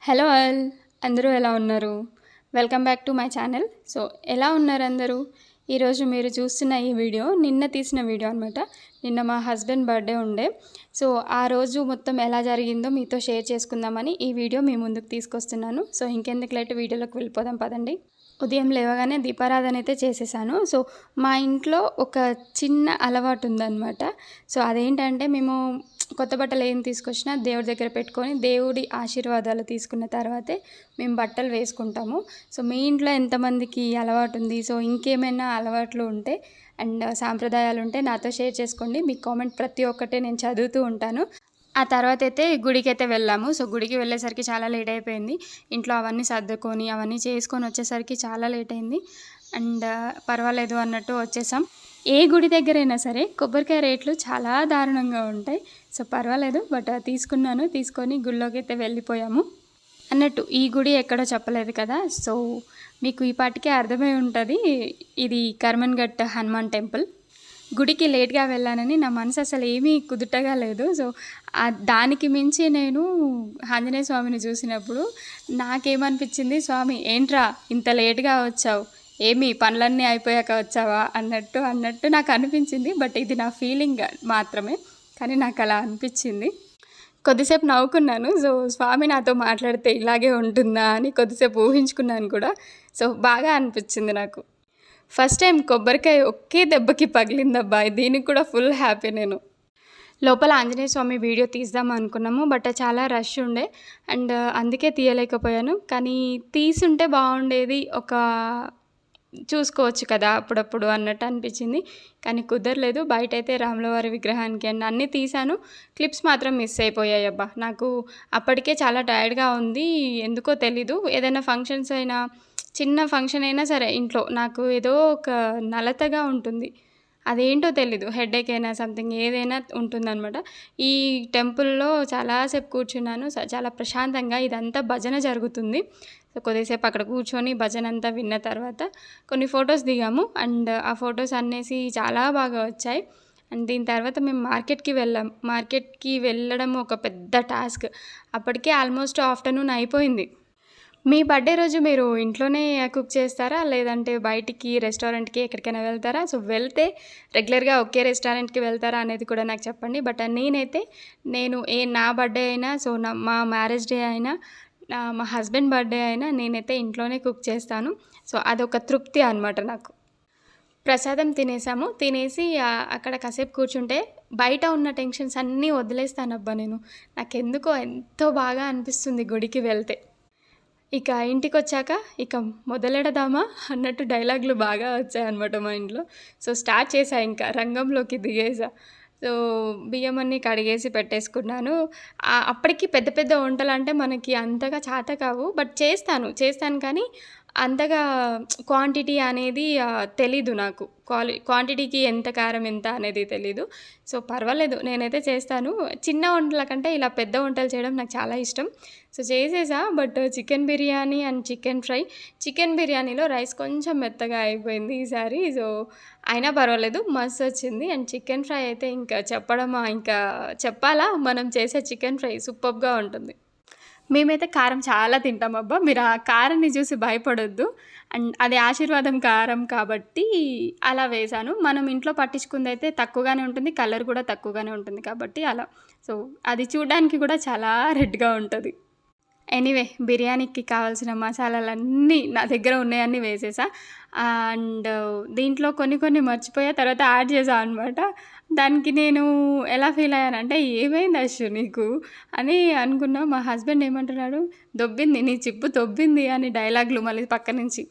Hello all, అందరూ ఎలా ఉన్నారు? Welcome back to my channel. So ఎలా ఉన్నారు అందరూ? ఈరోజు మీరు చూస్తున్న ఈ వీడియో నిన్న తీసిన వీడియో అనమాట. నిన్న మా హస్బెండ్ బర్త్డే ఉండే. సో ఆ రోజు మొత్తం ఎలా జరిగిందో మీతో షేర్ చేసుకుందామని ఈ వీడియో మీ ముందుకు తీసుకొస్తున్నాను. సో ఇంకెందుకు లేట్ వీడియోలోకి వెళ్ళిపోదాం పదండి. ఉదయం లేవగానే దీపారాధన అయితే చేసేసాను. సో మా ఇంట్లో ఒక చిన్న అలవాటు ఉందన్నమాట. సో అదేంటంటే మేము కొత్త బట్టలు ఏం తీసుకొచ్చినా దేవుడి దగ్గర పెట్టుకొని దేవుడి ఆశీర్వాదాలు తీసుకున్న తర్వాతే మేము బట్టలు వేసుకుంటాము. సో మీ ఇంట్లో ఎంతమందికి అలవాటు ఉంది? సో ఇంకేమైనా అలవాట్లు ఉంటే అండ్ సాంప్రదాయాలు ఉంటే నాతో షేర్ చేసుకోండి. మీ కామెంట్ ప్రతి ఒక్కటే నేను చదువుతూ ఉంటాను. ఆ తర్వాత అయితే గుడికి అయితే వెళ్ళాము. సో గుడికి వెళ్ళేసరికి చాలా లేట్ అయిపోయింది. ఇంట్లో అవన్నీ సర్దుకొని అవన్నీ చేసుకొని వచ్చేసరికి చాలా లేట్ అయింది. అండ్ పర్వాలేదు అన్నట్టు వచ్చేసాం. ఏ గుడి దగ్గరైనా సరే కొబ్బరికాయ రేట్లు చాలా దారుణంగా ఉంటాయి. సో పర్వాలేదు, బట్ తీసుకొని గుడిలోకి అయితే వెళ్ళిపోయాము. అన్నట్టు ఈ గుడి ఎక్కడో చెప్పలేదు కదా. సో మీకు ఈ పాటికే అర్థమై ఉంటుంది, ఇది కర్మన్ఘట్ హనుమాన్ టెంపుల్. గుడికి లేట్గా వెళ్ళానని నా మనసు అసలు ఏమీ కుదుటగా లేదు. సో దానికి మించి నేను ఆంజనేయ స్వామిని చూసినప్పుడు నాకేమనిపించింది, స్వామి ఏంట్రా ఇంత లేట్గా వచ్చావు, ఏమి పనులన్నీ అయిపోయాక వచ్చావా అన్నట్టు నాకు అనిపించింది. బట్ ఇది నా ఫీలింగ్ మాత్రమే, కానీ నాకు అలా అనిపించింది. కొద్దిసేపు నవ్వుకున్నాను. సో స్వామి నాతో మాట్లాడితే ఇలాగే ఉంటుందా అని కొద్దిసేపు ఊహించుకున్నాను కూడా. సో బాగా అనిపించింది నాకు. ఫస్ట్ టైం కొబ్బరికాయ ఒకే దెబ్బకి పగిలిందబ్బా. దీనికి కూడా ఫుల్ హ్యాపీ నేను. లోపల ఆంజనేయ స్వామి వీడియో తీద్దాం అనుకున్నాము, బట్ చాలా రష్ ఉండే అండ్ అందుకే తీయలేకపోయాను. కానీ తీసుంటే బాగుండేది, చూసుకోవచ్చు కదా అప్పుడప్పుడు అన్నట్టు అనిపించింది. కానీ కుదరలేదు. బయట అయితే రాములవారి విగ్రహానికి అండ్ అన్నీ తీశాను, క్లిప్స్ మాత్రం మిస్ అయిపోయాయి. అబ్బా నాకు అప్పటికే చాలా టైర్డ్గా ఉంది, ఎందుకో తెలీదు. ఏదైనా ఫంక్షన్స్ అయినా, చిన్న ఫంక్షన్ అయినా సరే ఇంట్లో నాకు ఏదో ఒక నలతగా ఉంటుంది, అదేంటో తెలీదు. హెడేక్ అయినా సంథింగ్ ఏదైనా ఉంటుందన్నమాట. ఈ టెంపుల్లో చాలాసేపు కూర్చున్నాను, చాలా ప్రశాంతంగా. ఇదంతా భజన జరుగుతుంది. సో కొద్దిసేపు అక్కడ కూర్చొని భజన అంతా విన్న తర్వాత కొన్ని ఫొటోస్ దిగాము అండ్ ఆ ఫొటోస్ అనేసి చాలా బాగా వచ్చాయి. అండ్ దీని తర్వాత మేము మార్కెట్కి వెళ్ళడం ఒక పెద్ద టాస్క్. అప్పటికే ఆల్మోస్ట్ ఆఫ్టర్నూన్ అయిపోయింది. మీ బర్త్డే రోజు మీరు ఇంట్లోనే కుక్ చేస్తారా, లేదంటే బయటికి రెస్టారెంట్కి ఎక్కడికైనా వెళ్తారా? సో వెళ్తే రెగ్యులర్గా ఒకే రెస్టారెంట్కి వెళ్తారా అనేది కూడా నాకు చెప్పండి. బట్ నేను నా బర్త్డే అయినా, సో మా మ్యారేజ్ డే అయినా, మా హస్బెండ్ బర్త్డే అయినా నేనైతే ఇంట్లోనే కుక్ చేస్తాను. సో అదొక తృప్తి అనమాట నాకు. ప్రసాదం తినేసి అక్కడ కాసేపు కూర్చుంటే బయట ఉన్న టెన్షన్స్ అన్నీ వదిలేస్తానబ్బా నేను. నాకెందుకో ఎంతో బాగా అనిపిస్తుంది గుడికి వెళ్తే. ఇక ఇంటికి వచ్చాక ఇక మొదలెడదామా అన్నట్టు డైలాగులు బాగా వచ్చాయన్నమాట మా ఇంట్లో. సో స్టార్ట్ చేశా, ఇంకా రంగంలోకి దిగేసా. సో బియ్యం అన్నీ కడిగేసి పెట్టేసుకున్నాను. అప్పటికి పెద్ద పెద్ద వంటలు అంటే మనకి అంతగా చేత కావు, బట్ చేస్తాను కానీ అంతగా క్వాంటిటీ అనేది తెలీదు నాకు. క్వాంటిటీకి ఎంత కారం ఎంత అనేది తెలీదు. సో పర్వాలేదు, నేనైతే చేస్తాను. చిన్న వంటల కంటే ఇలా పెద్ద వంటలు చేయడం నాకు చాలా ఇష్టం. సో చేసేసా. But chicken biryani and chicken బిర్యానీలో రైస్ కొంచెం మెత్తగా అయిపోయింది ఈసారి. సో అయినా పర్వాలేదు, మస్తు వచ్చింది. అండ్ చికెన్ ఫ్రై అయితే ఇంకా చెప్పాలా, మనం చేసే చికెన్ ఫ్రై సూపర్గా ఉంటుంది. మేమైతే కారం చాలా తింటాం అబ్బా. మీరు ఆ కారాన్ని చూసి భయపడొద్దు. అండ్ అది ఆశీర్వాదం కారం కాబట్టి అలా వేశాను. మనం ఇంట్లో పట్టించుకుంది అయితే తక్కువగానే ఉంటుంది, కలర్ కూడా తక్కువగానే ఉంటుంది కాబట్టి అలా. సో అది చూడడానికి కూడా చాలా రెడ్గా ఉంటుంది. ఎనీవే, బిర్యానీకి కావాల్సిన మసాలాలన్నీ నా దగ్గర ఉన్నాయన్నీ వేసేసా. అండ్ దీంట్లో కొన్ని మర్చిపోయా, తర్వాత యాడ్ చేసాను అనమాట. దానికి నేను ఎలా ఫీల్ అయ్యానంటే, ఏమైంది అశ్వు నీకు అని అనుకున్నా. మా హస్బెండ్ ఏమంటున్నాడు, దొబ్బింది నీ చిప్పు దొబ్బింది అని డైలాగులు మళ్ళీ పక్క నుంచి.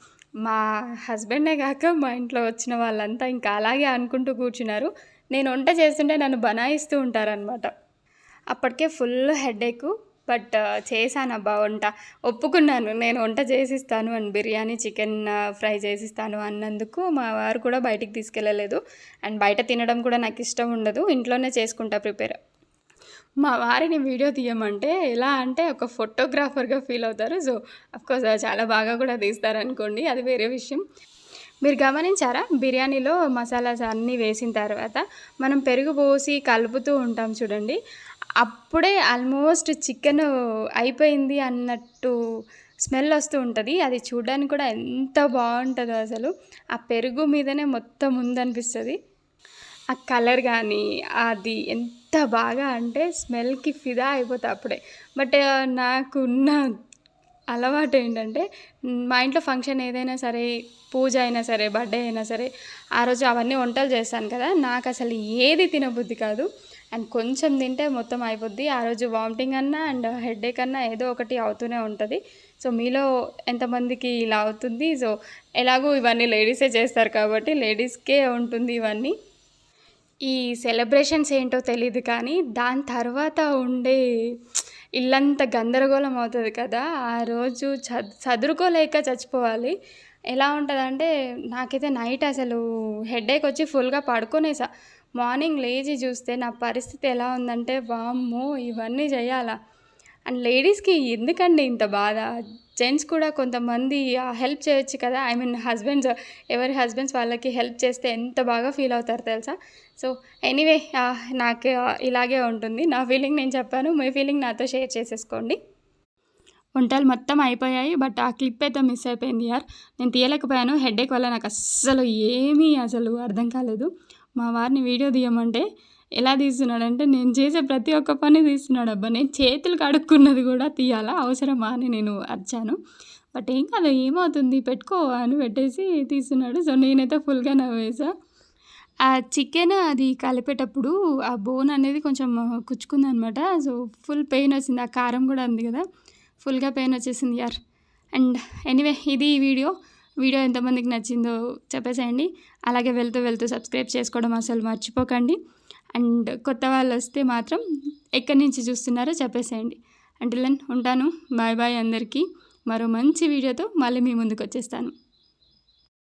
మా హస్బెండే కాక మా ఇంట్లో వచ్చిన వాళ్ళంతా ఇంకా అలాగే అనుకుంటూ కూర్చున్నారు. నేను వంట చేస్తుంటే నన్ను బనాయిస్తూ ఉంటారనమాట. అప్పటికే ఫుల్ హెడేక్, బట్ చేశానబ్బా వంట. ఒప్పుకున్నాను, నేను వంట చేసిస్తాను అండ్ బిర్యానీ చికెన్ ఫ్రై చేసిస్తాను అన్నందుకు మా వారు కూడా బయటికి తీసుకెళ్ళలేదు. అండ్ బయట తినడం కూడా నాకు ఇష్టం ఉండదు, ఇంట్లోనే చేసుకుంటా ప్రిపేర్. మా వారిని వీడియో తీయమంటే ఎలా అంటే ఒక ఫోటోగ్రాఫర్గా ఫీల్ అవుతారు. సో అఫ్కోర్స్ చాలా బాగా కూడా తీస్తారనుకోండి, అది వేరే విషయం. మీరు గమనించారా, బిర్యానీలో మసాలాస్ అన్నీ వేసిన తర్వాత మనం పెరుగు పోసి కలుపుతూ ఉంటాం చూడండి, అప్పుడే ఆల్మోస్ట్ చికెన్ అయిపోయింది అన్నట్టు స్మెల్ వస్తూ ఉంటుంది. అది చూడడానికి కూడా ఎంత బాగుంటుందో అసలు. ఆ పెరుగు మీదనే మొత్తం ఉందనిపిస్తుంది. ఆ కలర్ కానీ అది ఎంత బాగా అంటే స్మెల్కి ఫిదా అయిపోతా అప్పుడే. బట్ నాకున్న అలవాటు ఏంటంటే మా ఇంట్లో ఫంక్షన్ ఏదైనా సరే, పూజ అయినా సరే, బర్త్డే అయినా సరే, ఆ రోజు అవన్నీ వంటలు చేస్తాను కదా, నాకు అసలు ఏది తినబుద్ధి కాదు. అండ్ కొంచెం తింటే మొత్తం అయిపోద్ది. ఆ రోజు వామిటింగ్ అన్నా అండ్ హెడేక్ అన్నా ఏదో ఒకటి అవుతూనే ఉంటుంది. సో మీలో ఎంతమందికి ఇలా అవుతుంది? సో ఎలాగో ఇవన్నీ లేడీసే చేస్తారు కాబట్టి లేడీస్కే ఉంటుంది ఇవన్నీ. ఈ సెలబ్రేషన్స్ ఏంటో తెలీదు కానీ దాని తర్వాత ఉండే ఇల్లంతా గందరగోళం అవుతుంది కదా, ఆ రోజు చదురుకోలేక చచ్చిపోవాలి. ఎలా ఉంటుందంటే నాకైతే నైట్ అసలు హెడేక్ వచ్చి ఫుల్గా పడుకునేసా. మార్నింగ్ లేచి చూస్తే నా పరిస్థితి ఎలా ఉందంటే వామ్మో ఇవన్నీ చేయాలా. అండ్ లేడీస్కి ఎందుకండి ఇంత బాధ? జెంట్స్ కూడా కొంతమంది హెల్ప్ చేయొచ్చు కదా. ఐ మీన్ హస్బెండ్స్, ఎవరి హస్బెండ్స్ వాళ్ళకి హెల్ప్ చేస్తే ఎంత బాగా ఫీల్ అవుతారు తెలుసా. సో ఎనీవే నాకు ఇలాగే ఉంటుంది. నా ఫీలింగ్ నేను చెప్పాను, మీ ఫీలింగ్ నాతో షేర్ చేసేసుకోండి. వంటలు మొత్తం అయిపోయాయి, బట్ ఆ క్లిప్ అయితే మిస్ అయిపోయింది యార్. నేను తీయలేకపోయాను, హెడేక్ వల్ల నాకు అసలు అర్థం కాలేదు. మా వారిని వీడియో తీయమంటే ఎలా తీస్తున్నాడంటే నేను చేసే ప్రతి ఒక్క పని తీస్తున్నాడు. అబ్బా నేను చేతులు కడుక్కున్నది కూడా తీయాలా, అవసరమా అని నేను అరిచాను. బట్ ఏం కాదు, ఏమవుతుంది పెట్టుకో అని పెట్టేసి తీస్తున్నాడు. సో నేనైతే ఫుల్గా నవ్వేసా. ఆ చికెన్ అది కలిపేటప్పుడు ఆ బోన్ అనేది కొంచెం కుచ్చుకుందనమాట. సో ఫుల్ పెయిన్ వచ్చింది. ఆ కారం కూడా ఉంది కదా, ఫుల్గా పెయిన్ వచ్చేసింది యార్. అండ్ ఎనీవే ఇది వీడియో ఎంతమందికి నచ్చిందో చెప్పేసేయండి. అలాగే వెళ్తూ సబ్స్క్రైబ్ చేసుకోవడం అసలు మర్చిపోకండి. అండ్ కొత్త వాళ్ళు వస్తే మాత్రం ఎక్కడి నుంచి చూస్తున్నారో చెప్పేసేయండి. అంటిల్ దెన్ ఉంటాను. బాయ్ అందరికీ. మరో మంచి వీడియోతో మళ్ళీ మీ ముందుకు వచ్చేస్తాను.